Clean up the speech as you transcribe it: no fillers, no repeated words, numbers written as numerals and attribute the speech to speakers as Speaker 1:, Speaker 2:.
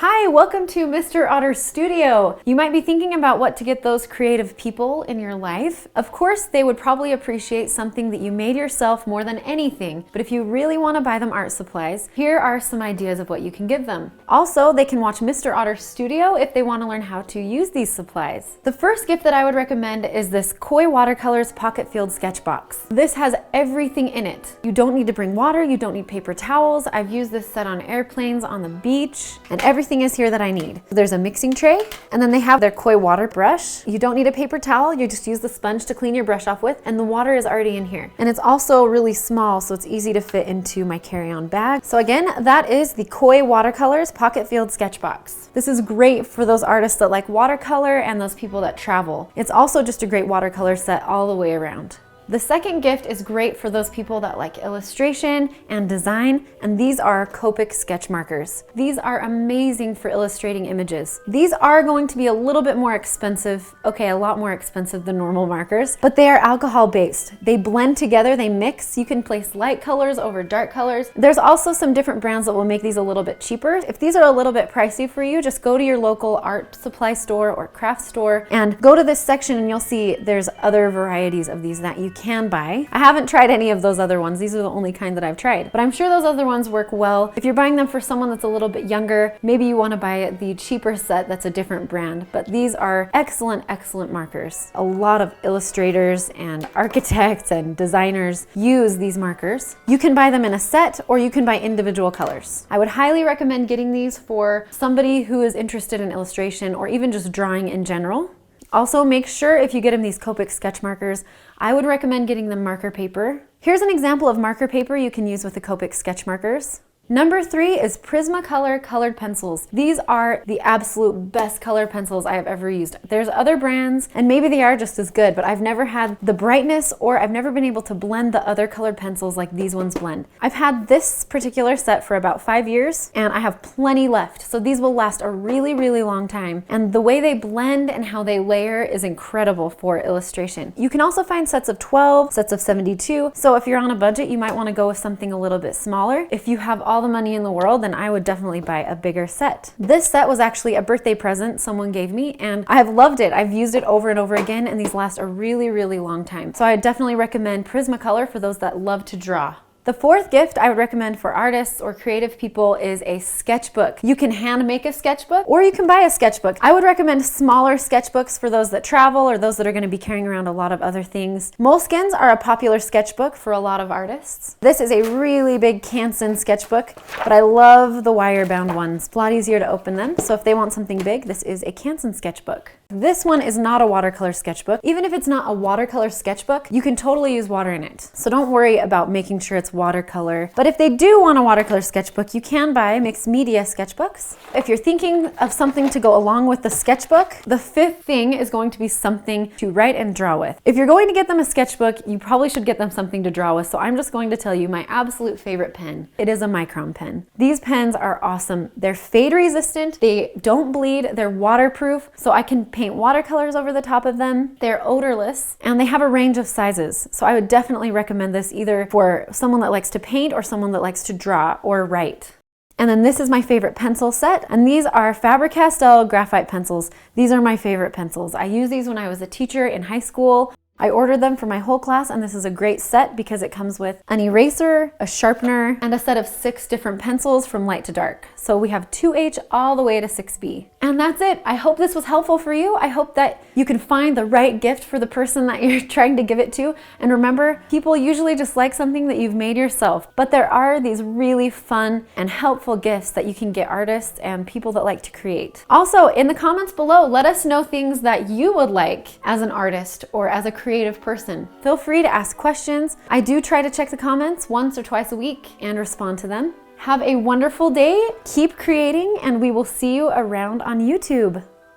Speaker 1: Hi, welcome to Mr. Otter's studio. You might be thinking about what to get those creative people in your life. Of course, they would probably appreciate something that you made yourself more than anything, but if you really want to buy them art supplies, here are some ideas of what you can give them. Also, they can watch Mr. Otter's studio if they want to learn how to use these supplies. The first gift that I would recommend is this Koi Watercolors Pocket Filled Sketchbox. This has everything in it. You don't need to bring water, you don't need paper towels. I've used this set on airplanes, on the beach, and everything is here that I need. There's a mixing tray, and then they have their Koi water brush. You don't need a paper towel, you just use the sponge to clean your brush off with, and the water is already in here. And it's also really small, so it's easy to fit into my carry-on bag. So again, that is the Koi Watercolors Pocket Filled Sketchbox. This is great for those artists that like watercolor and those people that travel. It's also just a great watercolor set all the way around. The second gift is great for those people that like illustration and design, and these are Copic sketch markers. These are amazing for illustrating images. These are going to be a little bit more expensive, okay, a lot more expensive than normal markers, but they are alcohol-based. They blend together, they mix. You can place light colors over dark colors. There's also some different brands that will make these a little bit cheaper. If these are a little bit pricey for you, just go to your local art supply store or craft store and go to this section and you'll see there's other varieties of these that you can buy. I haven't tried any of those other ones. These are the only kind that I've tried, but I'm sure those other ones work well. If you're buying them for someone that's a little bit younger, maybe you want to buy the cheaper set that's a different brand, but these are excellent, excellent markers. A lot of illustrators and architects and designers use these markers. You can buy them in a set or you can buy individual colors. I would highly recommend getting these for somebody who is interested in illustration or even just drawing in general. Also, make sure if you get them these Copic sketch markers, I would recommend getting them marker paper. Here's an example of marker paper you can use with the Copic sketch markers. Number 3 is Prismacolor colored pencils. These are the absolute best color pencils I have ever used. There's other brands and maybe they are just as good, but I've never had the brightness or I've never been able to blend the other colored pencils like these ones blend. I've had this particular set for about 5 years and I have plenty left. So these will last a really, really long time. And the way they blend and how they layer is incredible for illustration. You can also find sets of 12, sets of 72. So if you're on a budget, you might want to go with something a little bit smaller. If you have all the money in the world, then I would definitely buy a bigger set. This set was actually a birthday present someone gave me and I have loved it. I've used it over and over again and these last a really, really long time. So I definitely recommend Prismacolor for those that love to draw. The fourth gift I would recommend for artists or creative people is a sketchbook. You can hand make a sketchbook or you can buy a sketchbook. I would recommend smaller sketchbooks for those that travel or those that are going to be carrying around a lot of other things. Moleskines are a popular sketchbook for a lot of artists. This is a really big Canson sketchbook, but I love the wire-bound ones. It's a lot easier to open them, so if they want something big, this is a Canson sketchbook. This one is not a watercolor sketchbook. Even if it's not a watercolor sketchbook, you can totally use water in it. So don't worry about making sure it's watercolor. But if they do want a watercolor sketchbook, you can buy mixed media sketchbooks. If you're thinking of something to go along with the sketchbook, the fifth thing is going to be something to write and draw with. If you're going to get them a sketchbook, you probably should get them something to draw with. So I'm just going to tell you my absolute favorite pen. It is a Micron pen. These pens are awesome. They're fade resistant, they don't bleed, they're waterproof, so I can paint watercolors over the top of them. They're odorless and they have a range of sizes. So I would definitely recommend this either for someone that likes to paint or someone that likes to draw or write. And then this is my favorite pencil set, and these are Faber Castell graphite pencils. These are my favorite pencils. I used these when I was a teacher in high school. I ordered them for my whole class, and this is a great set because it comes with an eraser, a sharpener, and a set of 6 different pencils from light to dark. So we have 2H all the way to 6B. And that's it. I hope this was helpful for you. I hope that you can find the right gift for the person that you're trying to give it to. And remember, people usually just like something that you've made yourself, but there are these really fun and helpful gifts that you can get artists and people that like to create. Also, in the comments below, let us know things that you would like as an artist or as a creative person. Feel free to ask questions. I do try to check the comments once or twice a week and respond to them. Have a wonderful day, keep creating, and we will see you around on YouTube.